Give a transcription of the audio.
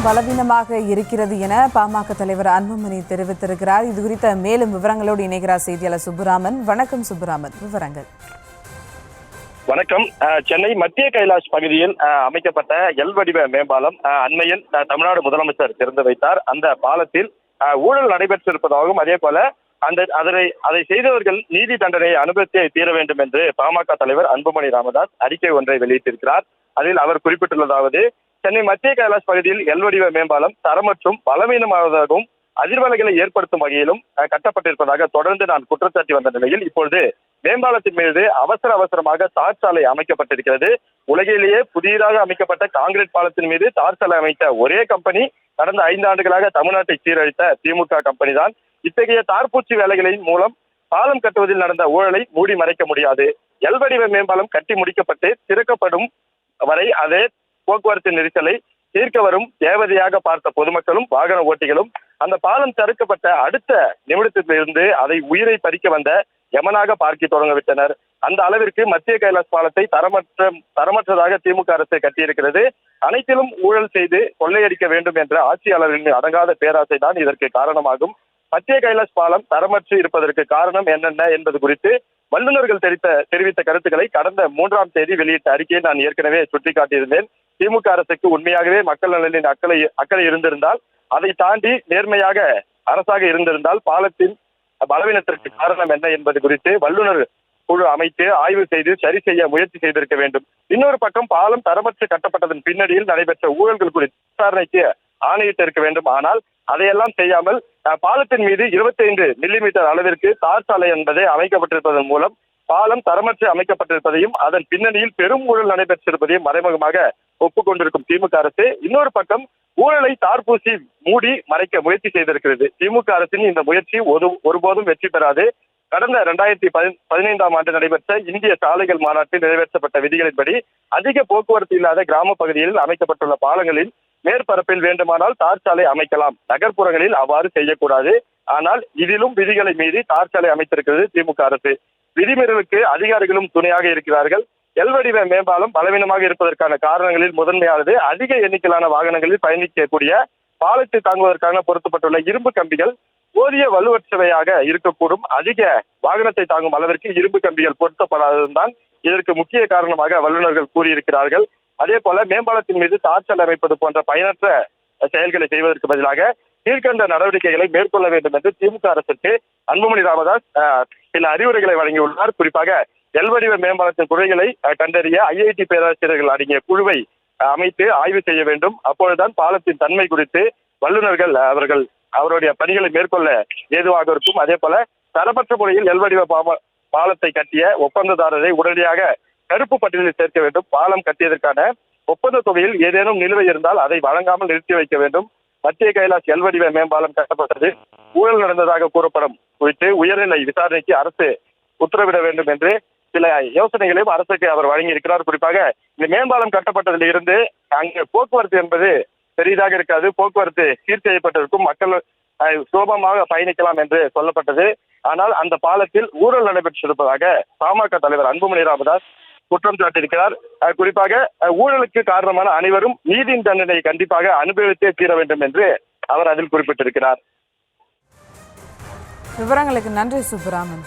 பலவீனமாக இருக்கிறது என பாமக தலைவர் அன்புமணி தெரிவித்திருக்கிறார். இது குறித்த மேலும் விவரங்களோடு இணைகிறார் செய்தியாளர் சுப்புராமன். வணக்கம் சுப்புராமன், விவரங்கள். வணக்கம். சென்னை மத்திய கைலாஷ் பகுதியில் அமைக்கப்பட்ட எல் வடிவ மேம்பாலம் அண்மையில் தமிழ்நாடு முதலமைச்சர் திறந்து வைத்தார். அந்த பாலத்தில் ஊழல் நடைபெற்றிருப்பதாகவும் அதே போல அதை செய்தவர்கள் நீதி தண்டனையை அனுபவித்தே தீர வேண்டும் என்று பாமக தலைவர் அன்புமணி ராமதாஸ் அறிக்கை ஒன்றை வெளியிட்டிருக்கிறார். அதில் அவர் குறிப்பிட்டுள்ளதாவது, சென்னை மத்திய கைலாஷ் பகுதியில் எல் வடிவ மேம்பாலம் தரமற்றும் பலவீனமானதாகவும் அதிர்வலைகளை ஏற்படுத்தும் வகையிலும் கட்டப்பட்டிருப்பதாக தொடர்ந்து நான் குற்றச்சாட்டி வந்த நிலையில் இப்பொழுது மேம்பாலத்தின் மீது அவசரமாக தார் சாலை அமைக்கப்பட்டிருக்கிறது. உலகிலேயே புதியதாக அமைக்கப்பட்ட காங்கிரீட் பாலத்தின் மீது தார் சாலை அமைத்த ஒரே கம்பெனி கடந்த 5 ஆண்டுகளாக தமிழ்நாட்டை சீரழித்த திமுக கம்பெனி தான். இத்தகைய தார்பூச்சி வேலைகளின் மூலம் பாலம் கட்டுவதில் நடந்த ஊழலை மூடி மறைக்க முடியாது. எல் வடிவ மேம்பாலம் கட்டி முடிக்கப்பட்டு திறக்கப்படும் வரை அதே போக்குவரத்து நெரிசலை தீர்க்க வரும் தேவதையாக பார்த்த பொதுமக்களும் வாகன ஓட்டிகளும் அந்த பாலம் தடுக்கப்பட்ட அடுத்த நிமிடத்திலிருந்து அதை உயிரை பறிக்க வந்த யமனாக பார்க்க தொடங்கிவிட்டனர். அந்த அளவிற்கு மத்திய கைலாஷ் பாலத்தை தரமற்றதாக திமுக அரசு கட்டியிருக்கிறது. அனைத்திலும் ஊழல் செய்து கொள்ளையடிக்க வேண்டும் என்ற ஆட்சியாளர்களின் அடங்காத பேராசை தான் இதற்கு காரணமாகும். மத்திய கைலாஷ் பாலம் தரமற்று இருப்பதற்கு காரணம் என்னென்ன என்பது குறித்து வல்லுநர்கள் தெரிவித்த கருத்துக்களை கடந்த 3ஆம் தேதி வெளியிட்ட அறிக்கையை நான் ஏற்கனவே சுட்டிக்காட்டியிருந்தேன். திமுக அரசுக்கு உண்மையாகவே மக்கள் நலனின் அக்கறை இருந்திருந்தால், அதை தாண்டி நேர்மையாக அரசாக இருந்திருந்தால் பாலத்தின் பலவீனத்திற்கு காரணம் என்ன என்பது குறித்து வல்லுநர் குழு அமைத்து ஆய்வு செய்து சரி செய்ய முயற்சி செய்திருக்க வேண்டும். இன்னொரு பக்கம் பாலம் தரமற்று கட்டப்பட்டதன் பின்னணியில் நடைபெற்ற ஊழல்கள் குறித்து விசாரணைக்கு ஆணையிட்டு இருக்க வேண்டும். ஆனால் அதையெல்லாம் செய்யாமல் பாலத்தின் மீது 25 மில்லிமீட்டர் அளவிற்கு தார் சாலை என்பதை அமைக்கப்பட்டிருப்பதன் மூலம் பாலம் தரமற்று அமைக்கப்பட்டிருப்பதையும் அதன் பின்னணியில் பெரும் ஊழல் நடைபெற்றிருப்பதையும் மறைமுகமாக ஒப்புக்கொண்டிருக்கும் திமுக அரசு இன்னொரு பக்கம் ஊழலை தார்பூசி மூடி மறைக்க முயற்சி செய்திருக்கிறது. திமுக அரசின் இந்த முயற்சி ஒருபோதும் வெற்றி பெறாது. கடந்த 2015ஆம் ஆண்டு நடைபெற்ற இந்திய சாலைகள் மாநாட்டில் நிறைவேற்றப்பட்ட விதிகளின்படி அதிக போக்குவரத்து இல்லாத கிராம பகுதியில் அமைக்கப்பட்டுள்ள பாலங்களில் மேற்பரப்பில் வேண்டுமானால் தார் சாலை அமைக்கலாம். நகர்ப்புறங்களில் அவ்வாறு செய்யக்கூடாது. ஆனால் இதிலும் விதிகளை மீறி தார் சாலை அமைத்திருக்கிறது திமுக அரசு. விதிமீறலுக்கு அதிகாரிகளும் துணையாக இருக்கிறார்கள். எல் வடிவ மேம்பாலம் பலவீனமாக இருப்பதற்கான காரணங்களில் முதன்மையானது அதிக எண்ணிக்கையிலான வாகனங்களில் பயணிக்கக்கூடிய பாலத்தை தாங்குவதற்காக பொருத்தப்பட்டுள்ள இரும்பு கம்பிகள் போதிய வலுவற்றவையாக இருக்கக்கூடும். அதிக வாகனத்தை தாங்கும் அளவிற்கு இரும்பு கம்பிகள் பொருத்தப்படாததுதான் இதற்கு முக்கிய காரணமாக வல்லுநர்கள் கூறியிருக்கிறார்கள். அதே போல மேம்பாலத்தின் மீது தார் சாலை அமைப்பது போன்ற பயனற்ற செயல்களை செய்வதற்கு பதிலாக கீழ்கண்ட நடவடிக்கைகளை மேற்கொள்ள வேண்டும் என்று திமுக அரசுக்கு அன்புமணி ராமதாஸ் சில அறிவுரைகளை வழங்கியுள்ளார். குறிப்பாக எல் வடிவ மேம்பாலத்தின் குறைகளை கண்டறிய ஐஐடி பேராசிரியர்கள் அடங்கிய குழுவை அமைத்து ஆய்வு செய்ய வேண்டும். அப்பொழுதுதான் பாலத்தின் தன்மை குறித்து வல்லுநர்கள் அவருடைய பணிகளை மேற்கொள்ள ஏதுவாக இருக்கும். அதே போல தரமற்ற முறையில் எல் வடிவ பாலத்தை கட்டிய ஒப்பந்ததாரரை உடனடியாக கருப்பு பட்டியலில் சேர்க்க வேண்டும். பாலம் கட்டியதற்கான ஒப்பந்த தொகையில் ஏதேனும் நிலுவை இருந்தால் அதை வழங்காமல் நிறுத்தி வைக்க வேண்டும். மத்திய கைலாஷ் எல் வடிவ மேம்பாலம் கட்டப்பட்டது ஊழல் நடந்ததாக கூறப்படும் குறித்து உயர்நிலை விசாரணைக்கு அரசு உத்தரவிட வேண்டும் என்று சில யோசனைகளையும் அரசுக்கு அவர் வழங்கியிருக்கிறார். குறிப்பாக இந்த மேம்பாலம் கட்டப்பட்டதில் இருந்து அங்கு போக்குவரத்து என்பது பெரிதாக இருக்காது. போக்குவரத்து சீர் செய்யப்பட்டிருக்கும், மக்கள் சுலபமாக பயணிக்கலாம் என்று சொல்லப்பட்டது. ஆனால் அந்த பாலத்தில் ஊழல் நடைபெற்றிருப்பதாக பாமக தலைவர் அன்புமணி ராமதாஸ் குற்றம் சாட்டியிருக்கிறார். குறிப்பாக ஊழலுக்கு காரணமான அனைவரும் நீதியின் தண்டனை கண்டிப்பாக அனுபவித்தே தீர வேண்டும் என்று அவர் அதில் குறிப்பிட்டிருக்கிறார். விவரங்களுக்கு நன்றி சுப்புராமன்.